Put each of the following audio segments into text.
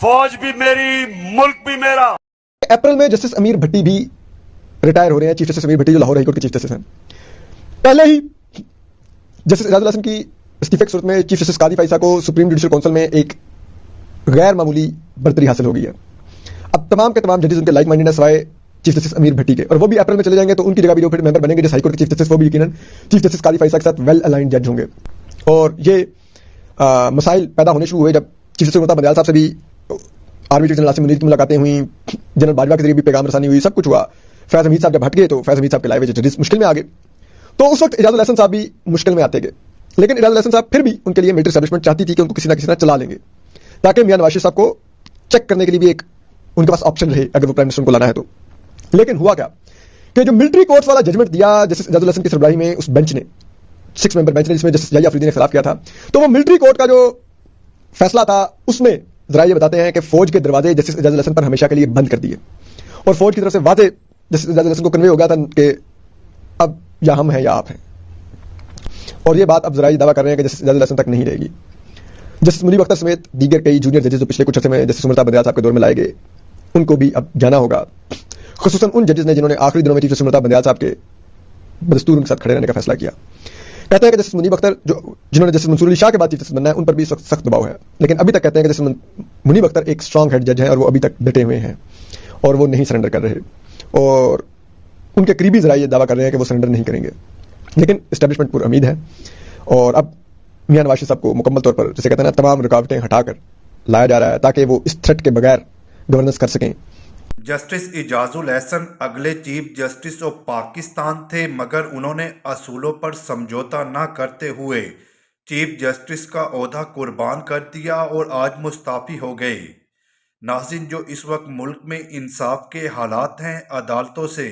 फौज भी मेरी, मुल्क भी मेरा। अप्रैल में जस्टिस अमीर भट्टी भी रिटायर हो रहे हैं। चीफ जस्टिस अमीर भट्टी जो लाहौर हाई कोर्ट के चीफ जस्टिस हैं, पहले ही जस्टिस एजाजुल हसन की इस्तीफे की सूरत में चीफ जस्टिस कादी फाइसा को सुप्रीम जुडिशल काउंसिल में एक गैर मामूली बर्तरी हासिल हो गई है। अब तमाम के तमाम जजेस उनके लाइक माइंडेड है सिवाय चीफ जस्टिस अमीर भट्टी के, और वो भी अप्रैल में चले जाएंगे तो उनकी जगह भी जो फिर मेंबर बनेंगे जिस हाई कोर्ट के चीफ जस्टिस, वो भी यकीनन चीफ जस्टिस कादी फाइसा के साथ वेल अलाइंड जज होंगे। और ये मसाइल पैदा होने शुरू हुए जब चीफ जस्टिस बंदियाल साहब से भी army chief general Asim Munir की मुलाकातें हुई, जनरल बाजवा के जरिए भी पैगाम रसानी हुई, सब कुछ हुआ। फैज हमीद साहब जब हट गए तो फैज हमीद साहब के लाए हुए जजेस मुश्किल में आ गए, तो उस वक्त इजाजुल हसन साहब भी मुश्किल में आते गए। लेकिन इजाजुल हसन साहब फिर भी उनके लिए मिलिट्री एस्टैब्लिशमेंट चाहती थी कि उनको किसी ना किसी तरह चला लेंगे, ताकि मियां नवाज शरीफ साहब को चेक करने के लिए भी एक उनके पास ऑप्शन रहे अगर वो प्राइम मिनिस्टर को लाना है तो। लेकिन हुआ क्या कि जो मिलिट्री कोर्ट्स वाला जजमेंट दिया जस्टिस इजाजुल हसन की सरबराही में उस बेंच ने, 6 मेंबर बेंच ने, जिसमें जस्टिस जाहिया अफरीदी ने खिलाफ किया था, तो वो मिलिट्री कोर्ट का जो फैसला था उसमें जरा ये बताते हैं कि फौज के दरवाजे जस्टिस इजाजुल हसन पर हमेशा के लिए बंद कर दिए, और फौज की तरफ से वादे जस्टिस इजाजुल हसन को कन्वे हो गया था कि अब या हम हैं या आप हैं। और ये बात अब जरा ये दावा कर रहे हैं कि जस्टिस इजाजुल हसन तक नहीं रहेगी। जस्टिस मुनीब अख्तर समेत दीगर कई जूनियर जजेस जो पिछले कुछ अर्से में जस्टिस उमर बंदियाल साहब के दौर में लाए गए, उनको भी अब जाना होगा, खुसूसन उन जजेस ने जिन्होंने आखिरी दिनों में चीफ जस्टिस उमर बंदियाल साहब के बदस्तूर उनके साथ खड़े रहने का फैसला किया। कहते हैं कि जस्टिस मुनीब अख्तर जिन्होंने जस्टिस मंसूर अली शाह के बाद चीफ जस्टिस बनना है, उन पर भी सख्त दबाव है, लेकिन अभी तक कहते हैं कि जस्टिस मुनीब अख्तर एक स्ट्रांग हेड जज है और वो अभी तक डटे हुए हैं और वो नहीं सरेंडर कर रहे, और उनके करीबी जरा ये दावा कर रहे हैं कि वो सरेंडर नहीं करेंगे। लेकिन एस्टैब्लिशमेंट पूरी उम्मीद है, और अब मियां नवाज शरीफ साहब को मुकम्मल तौर पर जैसे कहते हैं ना तमाम रुकावटें हटाकर लाया जा रहा है ताकि वो इस थ्रेट के बगैर गवर्नेंस कर सकें। जस्टिस इजाजुल हसन अगले चीफ जस्टिस ऑफ पाकिस्तान थे, मगर उन्होंने असूलों पर समझौता न करते हुए चीफ जस्टिस का ओहदा कुर्बान कर दिया और आज मुस्ताफी हो गए। नाज़रीन, जो इस वक्त मुल्क में इंसाफ के हालात हैं, अदालतों से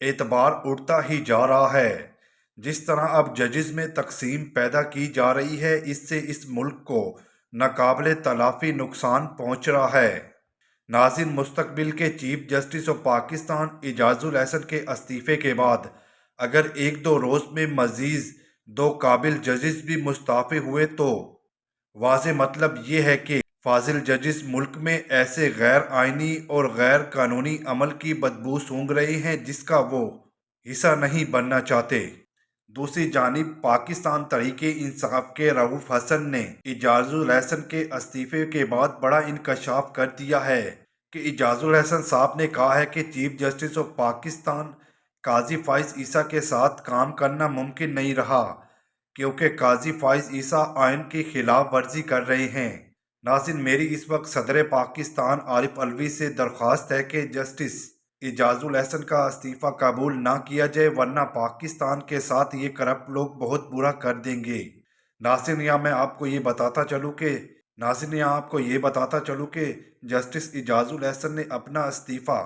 एतबार उठता ही जा रहा है। जिस तरह अब जजेस में तकसीम पैदा की जा रही है, इससे इस मुल्क को नाकाबिले तलाफी नुकसान पहुँच रहा है। नाज़रीन, मुस्तकबिल के chief justice of Pakistan Ijazul Hasan के इस्तीफे के बाद अगर 1-2 रोज़ में मजीद 2 काबिल जजेस भी मुस्ताफ़ी हुए तो वाज़े मतलब ये है कि फाजिल जजेस मुल्क में ऐसे गैर आइनी और गैर कानूनी अमल की बदबू सूंघ रहे हैं जिसका वो हिस्सा नहीं बनना चाहते। दूसरी जानिब पाकिस्तान तहरीके इंसाफ के रऊफ हसन ने इजाजुल हसन के इस्तीफे के बाद बड़ा इंकशाफ कर दिया है कि इजाजुल हसन साहब ने कहा है कि चीफ जस्टिस ऑफ पाकिस्तान काजी फाइज ईसा के साथ काम करना मुमकिन नहीं रहा क्योंकि काजी फाइज ईसा आइन की खिलाफ वर्जी कर रहे हैं। नाज़रीन, मेरी इस वक्त सदर पाकिस्तान आरिफ अलवी से दरख्वास्त है कि जस्टिस इजाजुल हसन का इस्तीफ़ा कबूल ना किया जाए, वरना पाकिस्तान के साथ ये करप्ट लोग बहुत बुरा कर देंगे। नाज़रीन, यहाँ मैं आपको ये बताता चलूँ कि जस्टिस इजाजुल हसन ने अपना इस्तीफ़ा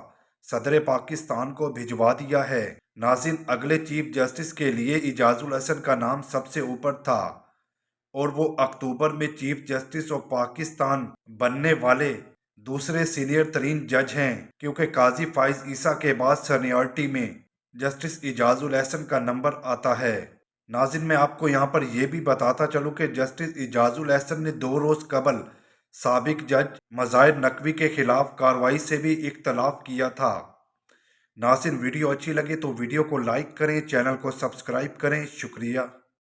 सदर पाकिस्तान को भिजवा दिया है। नाज़रीन, अगले चीफ जस्टिस के लिए इजाजुल हसन का नाम सबसे ऊपर था और वो अक्टूबर में चीफ जस्टिस ऑफ पाकिस्तान बनने वाले दूसरे सीनियर तरीन जज हैं, क्योंकि काजी फाइज ईसा के बाद सीनियरिटी में जस्टिस इजाजुल हसन का नंबर आता है। नाज़रीन, मैं आपको यहाँ पर यह भी बताता चलूँ कि जस्टिस इजाजुल हसन ने 2 रोज़ कबल साबिक जज मज़ाहिर नकवी के खिलाफ कार्रवाई से भी इख्तलाफ किया था। नाज़रीन, वीडियो अच्छी लगे तो वीडियो को लाइक करें, चैनल को सब्सक्राइब करें। शुक्रिया।